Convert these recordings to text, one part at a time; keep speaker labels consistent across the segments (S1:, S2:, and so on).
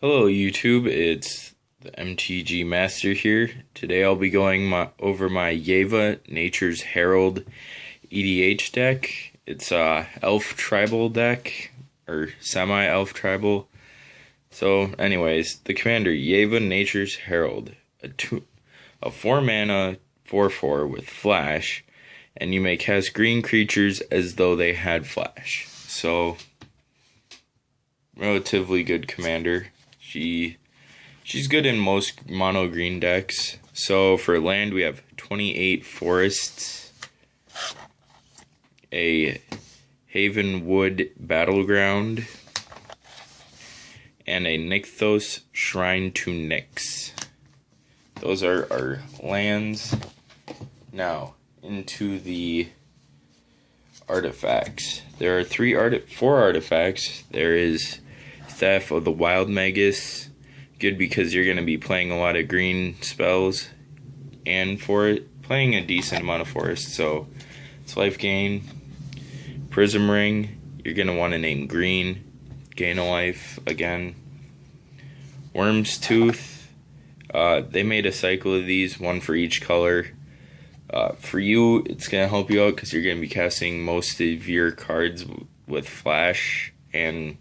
S1: Hello YouTube, it's the MTG Master here. Today I'll be going over my Yeva Nature's Herald EDH deck. It's a elf tribal deck, or semi-elf tribal. So anyways, the commander, Yeva Nature's Herald, a 4 mana 4/4 with flash, and you may cast green creatures as though they had flash. So relatively good commander. She's good in most mono green decks. So for land we have 28 forests, a Havenwood Battleground, and a Nykthos Shrine to Nyx. Those are our lands. Now into the artifacts. There are four artifacts. There is Staff of the Wild Magus, good because you're going to be playing a lot of green spells, and playing a decent amount of forest, so it's life gain. Prism Ring, you're going to want to name green, gain a life again. Worm's Tooth, they made a cycle of these, one for each color. For you, it's going to help you out because you're going to be casting most of your cards with flash, and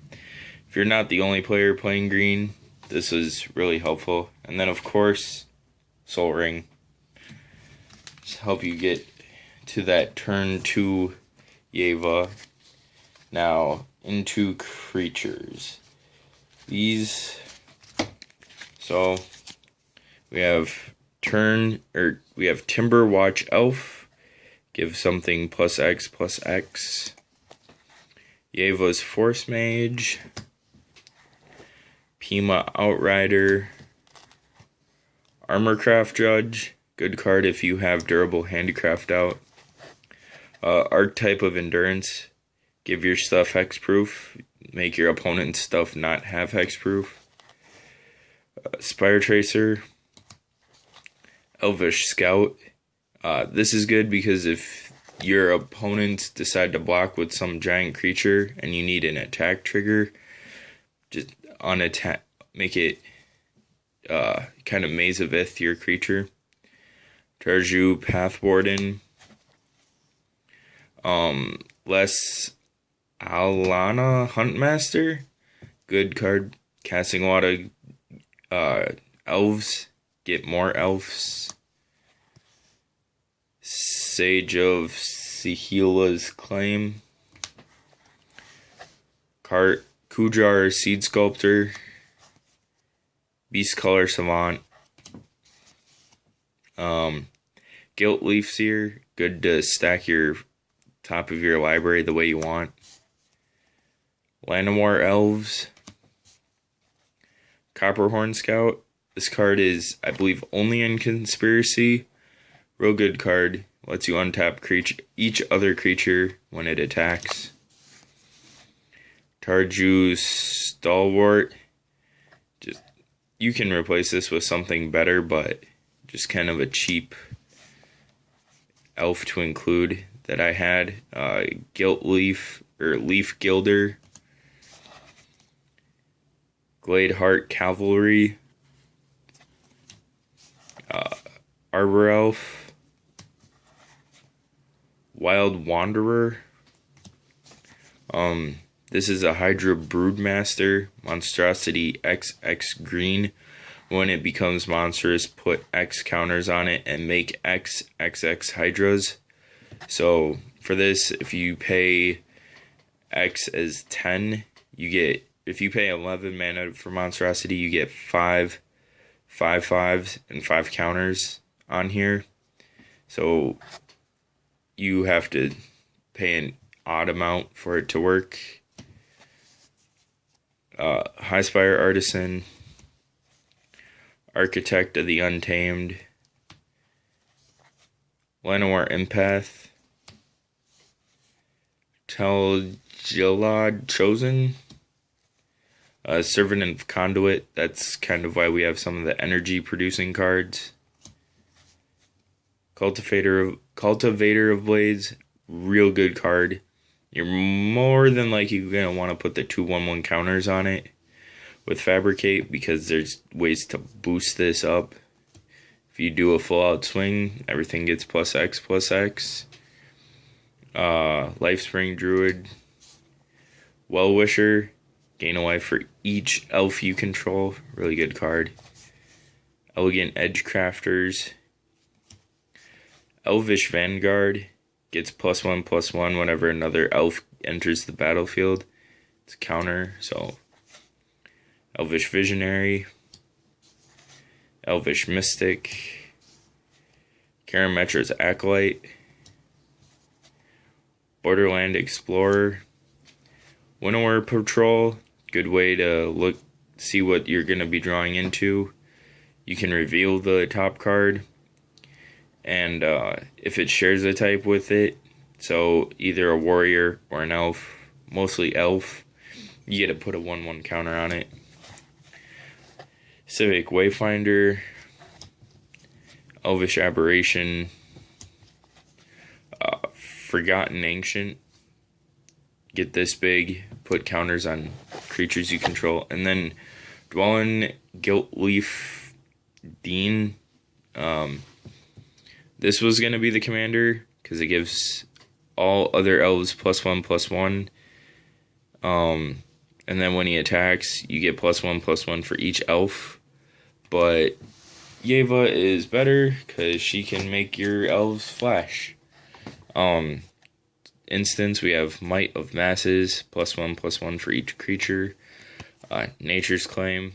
S1: if you're not the only player playing green, this is really helpful. And then of course, Soul Ring, just help you get to that turn 2 Yeva. Now into creatures. So we have Timber Watch Elf, give something +X/+X. Yeva's Force Mage, Pima Outrider, Armorcraft Judge, good card if you have Durable Handicraft out. Archetype of Endurance, give your stuff hexproof, make your opponent's stuff not have hexproof. Spire Tracer, Elvish Scout. This is good because if your opponents decide to block with some giant creature and you need an attack trigger, just on attack, make it kind of Maze of Ith your creature. Tarju Pathwarden. Les Alana Huntmaster, good card, casting a lot of elves, get more elves. Sage of Sihila's Claim. Kujar Seed Sculptor, Beast Color Savant, Gilt Leaf Seer, good to stack your top of your library the way you want. Llanowar Elves, Copperhorn Scout. This card is, I believe, only in Conspiracy. Real good card, lets you untap each other creature when it attacks. Tarju's Stalwart. You can replace this with something better, but just kind of a cheap elf to include that I had. Gilt Leaf, or Leaf Gilder. Gladeheart Cavalry. Arbor Elf. Wild Wanderer. This is a Hydra Broodmaster, Monstrosity XX green. When it becomes monstrous, put X counters on it and make XX Hydras. So for this, if you pay X as 10, if you pay 11 mana for Monstrosity, you get 5 5/5s and 5 counters on here. So you have to pay an odd amount for it to work. Highspire Artisan, Architect of the Untamed, Llanowar Empath, Tel'Gilad Chosen, Servant of Conduit. That's kind of why we have some of the energy producing cards. Cultivator of Blades, real good card. You're more than likely going to want to put the 2/1/1 counters on it, with Fabricate because there's ways to boost this up. If you do a full out swing, everything gets plus X. Lifespring Druid. Well-Wisher. Gain a life for each elf you control. Really good card. Elegant Edgecrafters. Elvish Vanguard. Gets +1/+1 whenever another elf enters the battlefield. It's a counter, so Elvish Visionary. Elvish Mystic. Karametra's Acolyte. Borderland Explorer. Winnower Patrol. Good way to see what you're going to be drawing into. You can reveal the top card. And if it shares a type with it, so either a warrior or an elf, mostly elf, you get to put a 1/1 counter on it. Civic Wayfinder. Elvish Aberration. Forgotten Ancient. Get this big, put counters on creatures you control. And then Dwellin Guiltleaf Dean. This was going to be the commander because it gives all other elves +1/+1. And then when he attacks, you get +1/+1 for each elf. But Yeva is better because she can make your elves flash. Instance, we have Might of Masses, +1/+1 for each creature. Nature's Claim.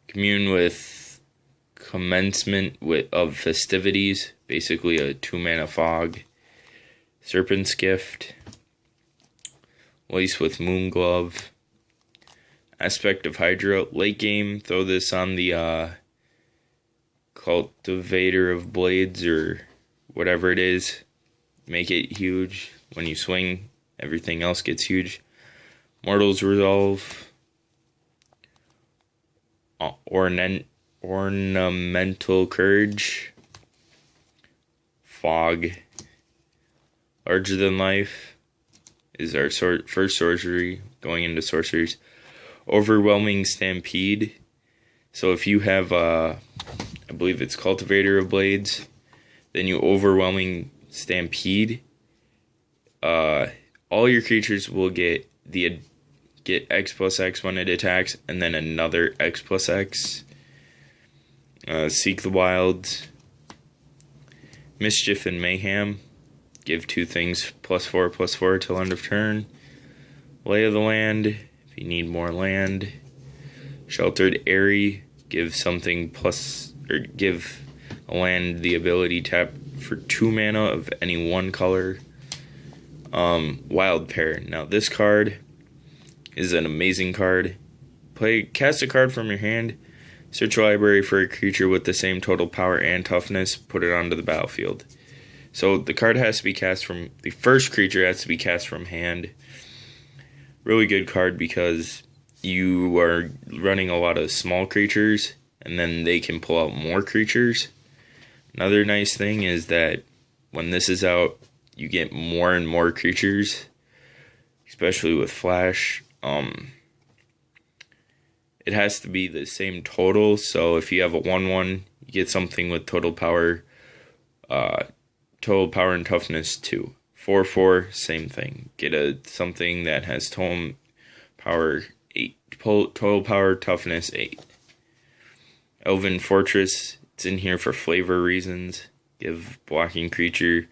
S1: Commune with Commencement of Festivities, basically a 2-mana fog. Serpent's Gift. Lace with Moonglove. Aspect of Hydra. Late game, throw this on the Cultivator of Blades or whatever it is. Make it huge. When you swing, everything else gets huge. Mortal's Resolve. Ornamental Courage. Fog. Larger Than Life is our first sorcery going into sorceries. Overwhelming Stampede. So if you have, I believe it's Cultivator of Blades, then you Overwhelming Stampede. All your creatures will get X+X when it attacks, and then another X+X. Seek the Wilds. Mischief and Mayhem. Give 2 things +4/+4 till end of turn. Lay of the Land, if you need more land. Sheltered Eyrie, give give a land the ability tap for 2 mana of any 1 color. Wild Pair. Now this card is an amazing card. Cast a card from your hand, search your library for a creature with the same total power and toughness, put it onto the battlefield. So the card has to be cast from, the first creature has to be cast from hand. Really good card because you are running a lot of small creatures, and then they can pull out more creatures. Another nice thing is that when this is out, you get more and more creatures, especially with Flash. It has to be the same total, so if you have a 1/1, you get something with total power and toughness 2. 4/4, same thing. Get something that has total power 8. Total power, toughness 8. Elven Fortress, it's in here for flavor reasons. Give blocking creature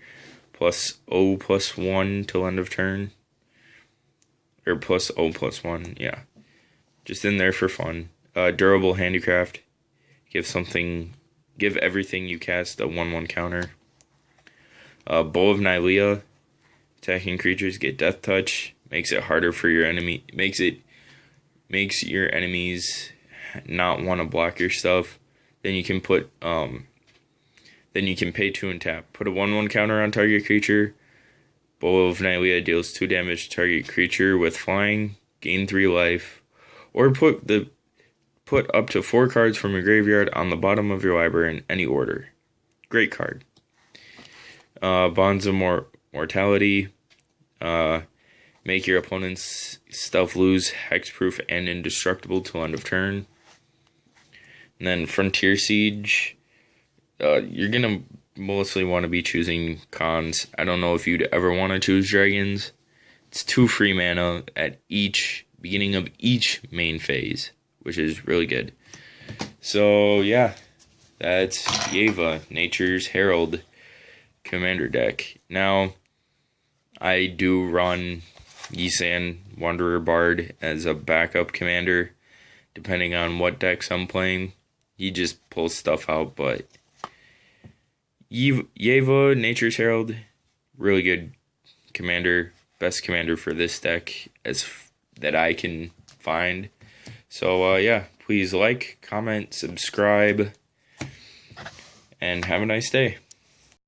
S1: +0/+1 till end of turn. Or +0/+1, yeah. Just in there for fun. Durable Handicraft. Give everything you cast a 1/1 counter. Bow of Nylea. Attacking creatures get Death Touch. Makes it harder for your enemy. Makes your enemies not want to block your stuff. Then you can put then you can pay 2 and tap. Put a 1/1 counter on target creature. Bow of Nylea deals 2 damage to target creature with flying. Gain 3 life. Or put up to 4 cards from your graveyard on the bottom of your library in any order. Great card. Bonds of Mortality. Make your opponent's stuff lose hexproof and indestructible till end of turn. And then Frontier Siege. You're gonna mostly want to be choosing cons. I don't know if you'd ever want to choose dragons. It's 2 free mana at each beginning of each main phase, which is really good. So yeah, that's Yeva, Nature's Herald commander deck. Now, I do run Yisan Wanderer Bard as a backup commander, depending on what decks I'm playing. He just pulls stuff out, but Yeva, Nature's Herald, really good commander, best commander for this deck that I can find. So yeah, please like, comment, subscribe, and have a nice day.